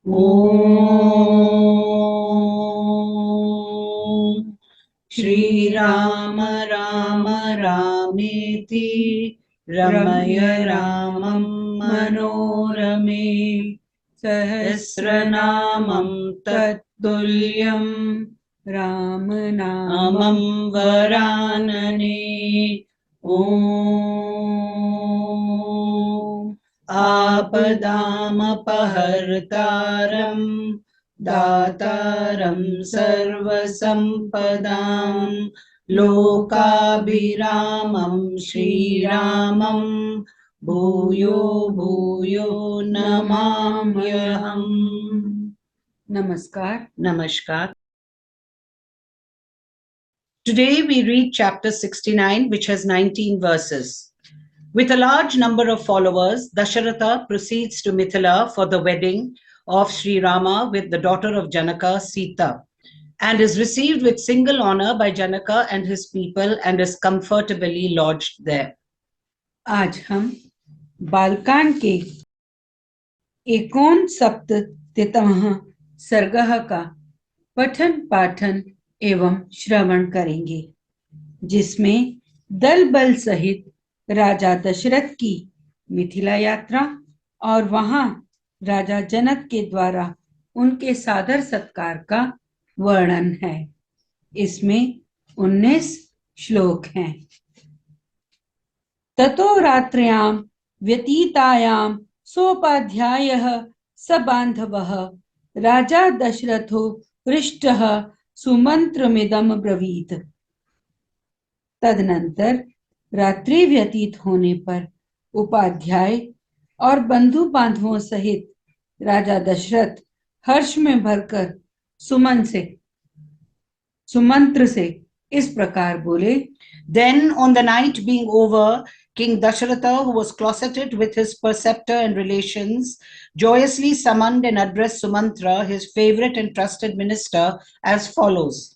ॐ श्रीराम राम रामेति रमय रामं मनोरमे सहस्रनामं तत्तुल्यं राम नामं वरानने। ॐ आपदामपहर्तारं दातारं सर्वसम्पदां लोकाभिरामं श्रीरामं भूयो भूयो नमाम्यहम्। Namaskar. Namaskar. Today we read chapter 69, which has 19 verses. With a large number of followers, Dasharatha proceeds to Mithila for the wedding of Sri Rama with the daughter of Janaka, Sita, and is received with single honor by Janaka and his people and is comfortably lodged there. आज हम बालकांड के 59 सर्गः का पठन पाठन एवं श्रवण करेंगे, जिसमें दल बल सहित राजा दशरथ की मिथिला यात्रा और वहां राजा जनक के द्वारा उनके सादर सत्कार का वर्णन है। इसमें 19 श्लोक हैं। ततो रात्र्यां व्यतीतायां सोपाध्यायः सबान्धवः राजा दशरथो हृष्टः सुमंत्रमिदं ब्रवीत। तदनंतर रात्रि व्यतीत होने पर उपाध्याय और बंधु बांधवों सहित राजा दशरथ हर्ष में भरकर सुमंत्र से इस प्रकार बोले। Then on the night being over, King Dasharatha, who was closeted with his preceptor and relations, joyously summoned and addressed Sumantra, his favorite and trusted minister, as follows.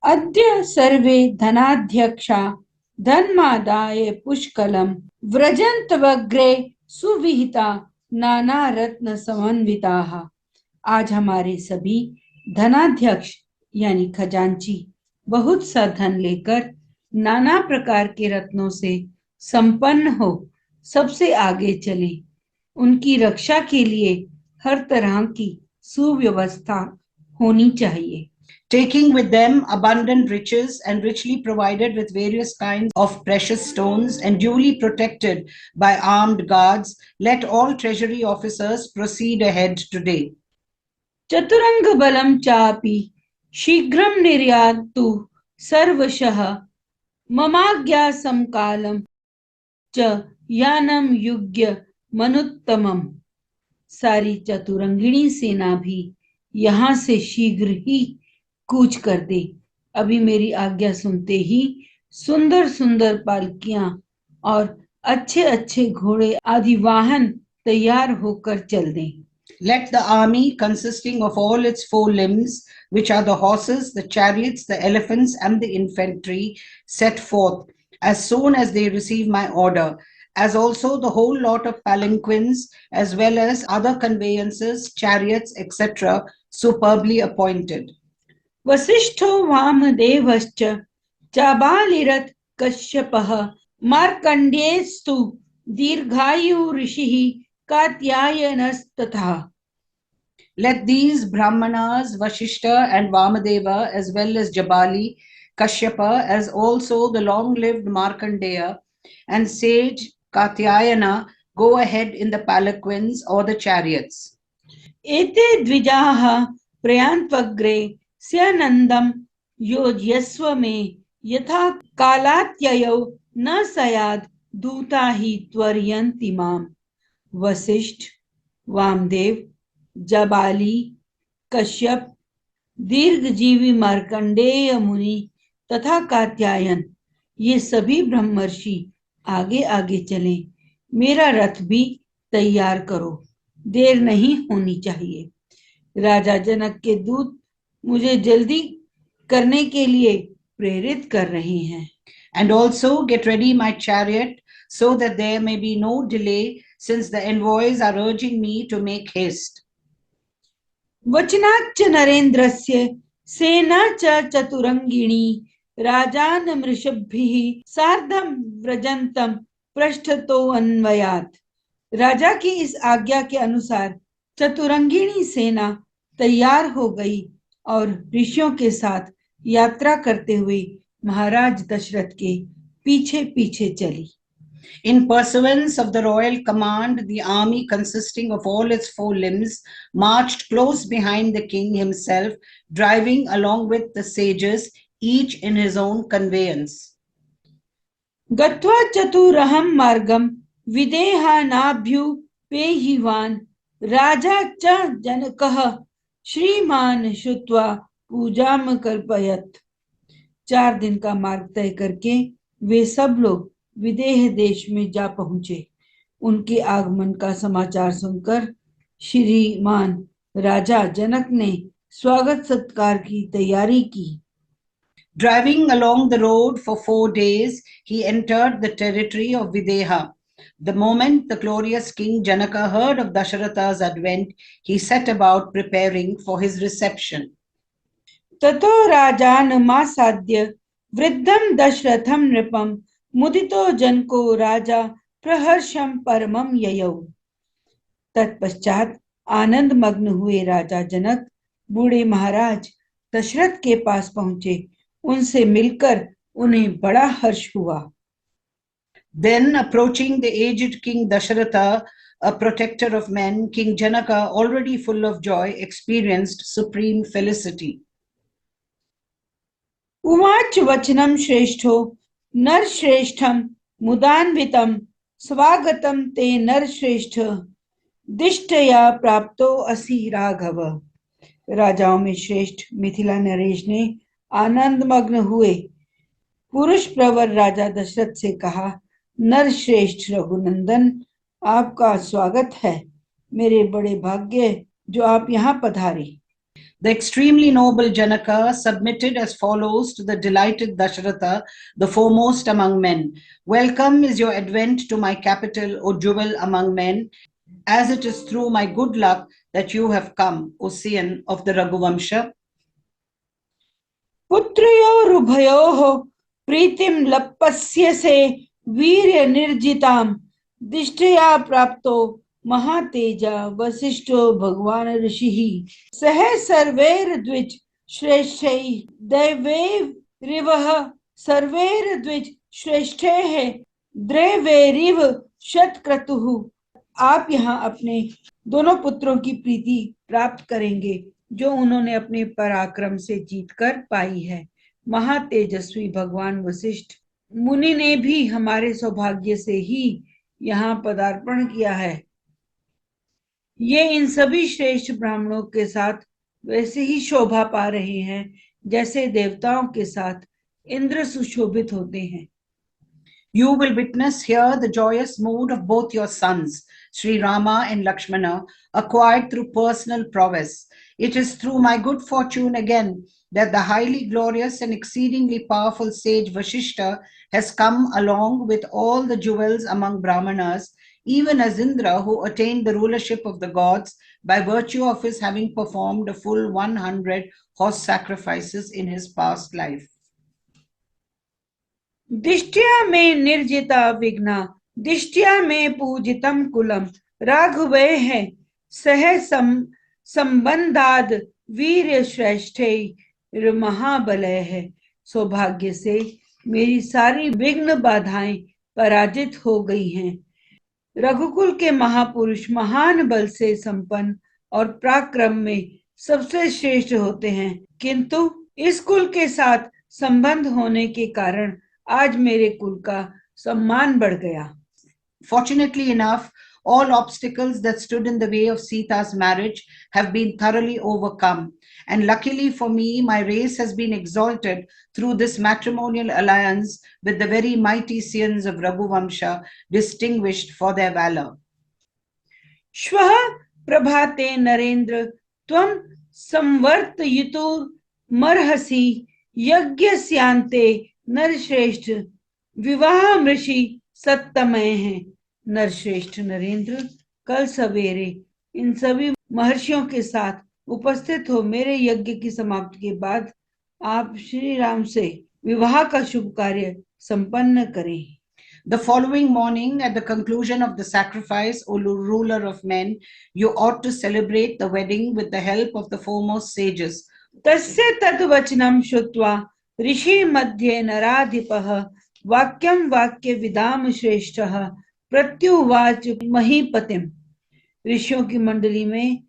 अद्य सर्वे धनाध्यक्षा धन्मादाय पुष्कलम व्रजन्तवग्रे सुविहिता नाना रत्न समन्विताः। आज हमारे सभी धनाध्यक्ष यानी खजांची बहुत सा धन लेकर नाना प्रकार के रत्नों से संपन्न हो सबसे आगे चले। उनकी रक्षा के लिए हर तरह की सुव्यवस्था होनी चाहिए। Taking with them abundant riches and richly provided with various kinds of precious stones and duly protected by armed guards, let all treasury officers proceed ahead today. चतुरंग बलम चापि शीघ्रं निर्यातु सर्वशः ममाज्ञा समकालम च यानम युग्य मनुत्तमम। सारी चतुरंगिणी सेना भी यहाँ से शीघ्र ही कूच कर दे। अभी मेरी आज्ञा सुनते ही सुंदर सुंदर पालकियां और अच्छे अच्छे घोड़े आदि वाहन तैयार होकर चल दें। Let the army, consisting of all its 4 limbs, which are the horses, the chariots, the elephants, and the infantry, set forth as soon as they receive my order, as also the whole lot of palanquins, as well as other conveyances, chariots, etc., superbly appointed. वसिष्ठो वामदेवश्च चाबालिरथ कश्यपः मार्कण्डेयस्तु दीर्घायु ऋषिः कात्यायनस्तथा। Let these Brahmanas, Vashishta and Vamadeva, as well as Jabali, Kashyapa, as also the long-lived Markandeya and sage Katyayana go ahead in the palanquins or the chariots. एते द्विजाः प्रयान्त्वग्रे स्यानन्दं योजयस्व मे यथा कालात्ययौ न सयाद दूता ही त्वरयन्ति माम। वशिष्ठ, वामदेव, जबाली, कश्यप, दीर्घजीवी मार्कंडेय मुनि तथा कात्यायन, ये सभी ब्रह्मर्षि आगे आगे चले। मेरा रथ भी तैयार करो, देर नहीं होनी चाहिए। राजा जनक के दूत मुझे जल्दी करने के लिए प्रेरित कर रहे हैं। And also get ready my chariot so that there may be no delay, since the envoys are urging me to make haste. वचनाच्च नरेन्द्रस्य सेना च चतुरंगिणी राजान मृषभिः सार्धं व्रजन्तम पृष्ठतो अन्वयात्। राजा की इस आज्ञा के अनुसार चतुरंगिणी सेना तैयार हो गई और ऋषियों के साथ यात्रा करते हुए महाराज दशरथ के पीछे पीछे चली। In pursuance of the royal command, the army, consisting of all its four limbs, marched close behind the king himself, driving along with the sages, each in his own conveyance. गत्वा चतुरहं मार्गं विदेहानाभ्युपेयिवान् राजा च जनकः श्रीमान श्रुत्वा पूजाम कल्पयत्। 4 दिन का मार्ग तय करके वे सब लोग विदेह देश में जा पहुंचे। उनके आगमन का समाचार सुनकर श्रीमान राजा जनक ने स्वागत सत्कार की तैयारी की। Driving along the road for 4 days, he entered the territory of Videha. The moment the glorious King Janaka heard of Dasharatha's advent, he set about preparing for his reception. ततो राजानमासाद्य वृद्धं दशरथं नृपं मुदितो जनको राजा प्रहर्षं परमं ययौ। तत्पश्चात आनंद मग्न हुए राजा जनक बूढ़े महाराज दशरथ के पास पहुंचे। उनसे मिलकर उन्हें बड़ा हर्ष हुआ। Then, approaching the aged King Dasharatha, a protector of men, King Janaka, already full of joy, experienced supreme felicity. उवाच वचनं श्रेष्ठो नरश्रेष्ठं मुदान्वितं स्वागतं ते नरश्रेष्ठ दिष्टया प्राप्तो असि राघव। राजाओं में श्रेष्ठ मिथिला नरेश ने आनंद मग्न हुए पुरुष प्रवर राजा दशरथ से कहा, नरश्रेष्ठ रघुनंदन, आपका स्वागत है। मेरे बड़े भाग्य जो आप यहाँ पधारे। The extremely noble Janaka submitted as follows to the delighted Dasharatha, the foremost among men. Welcome is your advent to my capital, O jewel among men, as it is through my good luck that you have come, O scion of the Raghuvamsha. पुत्रयोरुभयोः प्रीतिं लप्स्यसे वीर्य निर्जितां दिष्टया प्राप्तो महातेजा वसिष्ठो भगवान ऋषिः सह सर्वैर्द्विज श्रेष्ठैः दैवैरिवः सर्वैर्द्विज श्रेष्ठैः द्रैवैरिव शतक्रतुः। आप यहाँ अपने दोनों पुत्रों की प्रीति प्राप्त करेंगे जो उन्होंने अपने पराक्रम से जीतकर पाई है। महातेजस्वी भगवान वशिष्ठ मुनि ने भी हमारे सौभाग्य से ही यहाँ पदार्पण किया है। ये इन सभी श्रेष्ठ ब्राह्मणों के साथ वैसे ही शोभा पा रहे हैं जैसे देवताओं के साथ इंद्र सुशोभित होते हैं। You will witness here the joyous mood of both your sons, Sri Rama and Lakshmana, acquired through personal prowess. It is through my good fortune again that the highly glorious and exceedingly powerful sage Vashishta has come along with all the jewels among Brahmanas, even as Indra, who attained the rulership of the gods by virtue of his having performed a full 100 horse sacrifices in his past life. दिष्टया में निर्जिता विघ्ना दिष्टया में पूजितम coulomb राघवे है सह संबंधाद वीर श्रेष्ठ महाबलय है। सौभाग्य से मेरी सारी विघ्न बाधाएं पराजित हो गई हैं। रघुकुल के महापुरुष महान बल से संपन्न और पराक्रम में सबसे श्रेष्ठ होते हैं, किंतु इस कुल के साथ संबंध होने के कारण आज मेरे कुल का सम्मान बढ़ गया। Fortunately enough, all obstacles that stood in the way of Sita's marriage have been thoroughly overcome. And luckily for me, my race has been exalted through this matrimonial alliance with the very mighty scions of Raghuvamsha, distinguished for their valor. श्वः प्रभाते नरेंद्र त्वं संवर्तयितुर्मर्हसि यज्ञस्यान्ते नरश्रेष्ठ विवाह मृषि सत्तमय हैं। नरश्रेष्ठ नरेंद्र, कल सवेरे इन सभी महर्षियों के साथ उपस्थित हो मेरे यज्ञ की समाप्ति के बाद आप श्री राम से विवाह का शुभ कार्य संपन्न करें। The following morning, at the conclusion of the sacrifice, O ruler of men, you ought to celebrate the wedding with the help of the foremost sages. तस्य तद्वचनं श्रुत्वा ऋषि मध्ये नराधिपः वाक्यं वाक्य विदाम श्रेष्ठः प्रत्युवाच महीपतिम। ऋषियों की मंडली में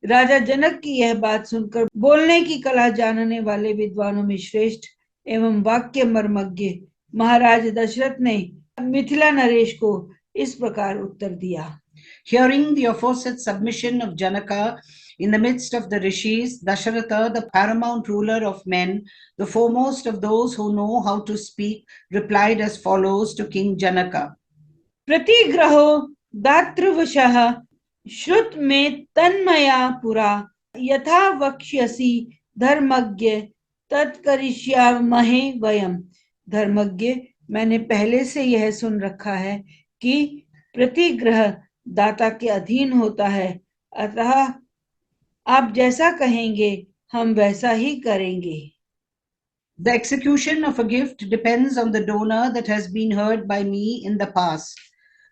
राजा जनक की यह बात सुनकर बोलने की कला जानने वाले विद्वानों में श्रेष्ठ एवं वाक्य मर्मज्ञ महाराज दशरथ ने मिथिला नरेश को इस प्रकार उत्तर दिया। Hearing the aforesaid submission of Janaka in the midst of the rishis, Dasharatha, the paramount ruler of men, the foremost of those who know how to speak, replied as follows to King Janaka. प्रतिग्रहो दातृवशः श्रुत में तन्मया पुरा यथा वक्ष्यसि धर्मज्ञ तत्करिष्यामहे वयम। धर्मज्ञ, मैंने पहले से यह सुन रखा है कि प्रतिग्रह दाता के अधीन होता है, अतः आप जैसा कहेंगे हम वैसा ही करेंगे। The execution of a gift depends on the donor that has been heard by me in the past.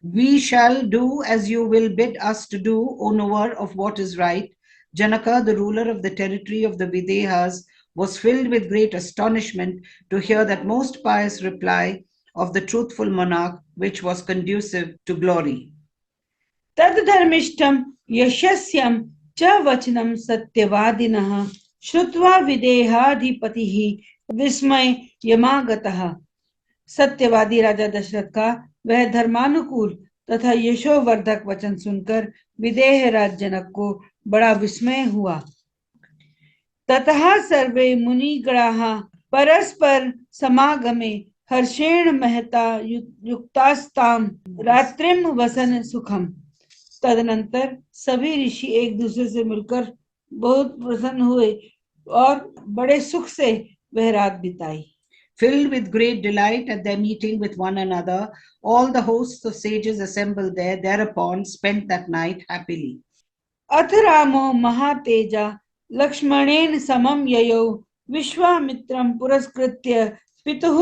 We shall do as you will bid us to do, O knower of what is right. Janaka, the ruler of the territory of the Videhas, was filled with great astonishment to hear that most pious reply of the truthful monarch, which was conducive to glory. तद धर्मिष्ठम यशस्यम च वचनम सत्यवादिनः श्रुत्वा विदेहाधिपतिः विस्मय यमागतः। सत्यवादी राजा दशरथ का वह धर्मानुकूल तथा यशोवर्धक वचन सुनकर विदेह राज जनक को बड़ा विस्मय हुआ। ततः सर्वे मुनिगणाः परस्पर समागमे हर्षेण महता युक्तास्ताम रात्रिम वसन सुखम। तदनंतर सभी ऋषि एक दूसरे से मिलकर बहुत प्रसन्न हुए और बड़े सुख से वह रात बिताई। Filled with great delight at their meeting with one another, all the hosts of sages assembled there thereupon spent that night happily. अथ रामो महातेजा लक्ष्मणेन समम ययौ विश्वामित्रं पुरस्कृत्य पितुः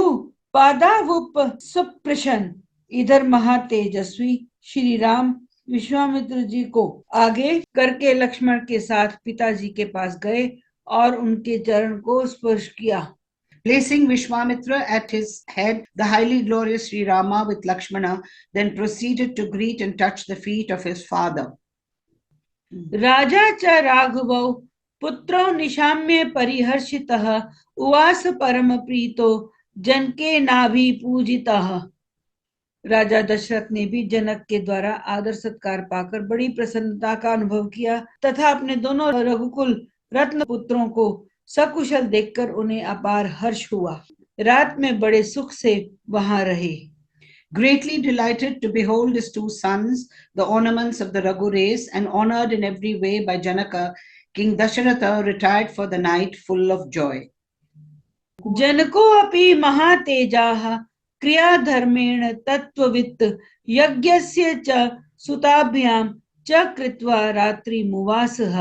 पादावुप सुप्रशन। इधर महातेजस्वी श्री राम विश्वामित्र जी को आगे करके लक्ष्मण के साथ पिताजी के पास गए और उनके चरण को स्पर्श किया। Placing Vishwamitra at his head, the highly glorious Sri Rama with Lakshmana then proceeded to greet and touch the feet of his father. राजा च राघवौ पुत्रो निशाम्य परिहर्षितः उवास परम प्रीतो जनके नाभि पूजितः। राजा दशरथ ने भी जनक के द्वारा आदर सत्कार पाकर बड़ी प्रसन्नता का अनुभव किया तथा अपने दोनों रघुकुल रत्न पुत्रों को सकुशल देखकर उन्हें अपार हर्ष हुआ। रात में बड़े सुख से वहां रहे। Greatly delighted to behold his two sons, the ornaments of the Raghu race, and honored in every way by Janaka, King Dasharatha retired for the night full of joy. जनको अपि महातेजाः क्रिया धर्मेण तत्त्ववित् यज्ञस्य च सुताभ्यां च कृत्वा रात्रि मुवासः।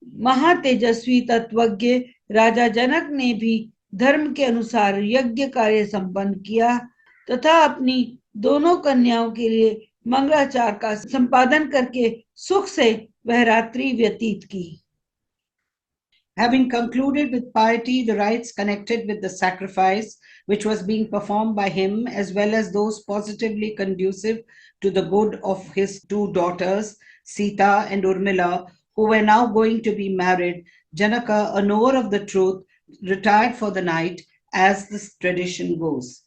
महातेजस्वी तत्वज्ञ राजा जनक ने भी धर्म के अनुसार यज्ञ कार्य संपन्न किया तथा अपनी दोनों कन्याओं के लिए मंगलाचार का संपादन करके सुख से वह रात्रि व्यतीत की। Having concluded with piety the rites connected with the sacrifice which was being performed by him, as well as those positively conducive to the good of his two daughters, Sita and Urmila, who were now going to be married, Janaka, a knower of the truth, retired for the night, as the tradition goes.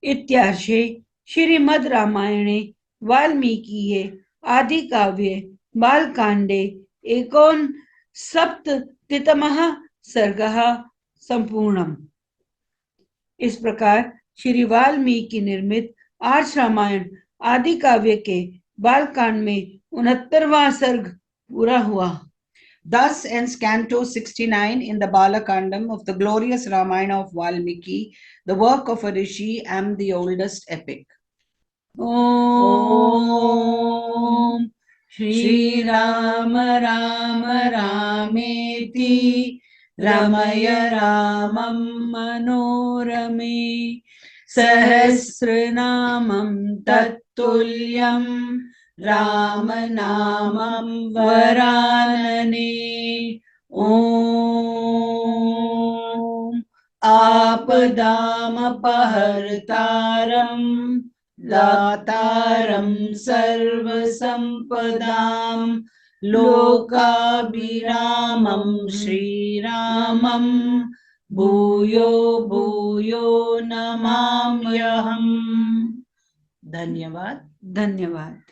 इत्यार्षे श्रीमद् रामायणे वाल्मीकिये आदि काव्ये बालकांडे एकोनसप्ततितमः सर्गः संपूर्णम्। इस प्रकार श्री वाल्मीकि निर्मित आर्ष रामायण आदि काव्य के बालकांड में 69वां सर्ग पूरा हुआ। Thus ends Canto 69 in the Balakandam of the glorious Ramayana of Valmiki, the work of a rishi and the oldest epic. ॐ श्रीराम राम रामेति रमय रामं मनोरमे सहस्रनामं तत्तुल्यं रामनामं वरानने ॐ आपदामपहर्तारं दातारं सर्वसम्पदां लोकाभिरामं श्रीरामं भूयो भूयो नमाम्यहम्। धन्यवाद। धन्यवाद।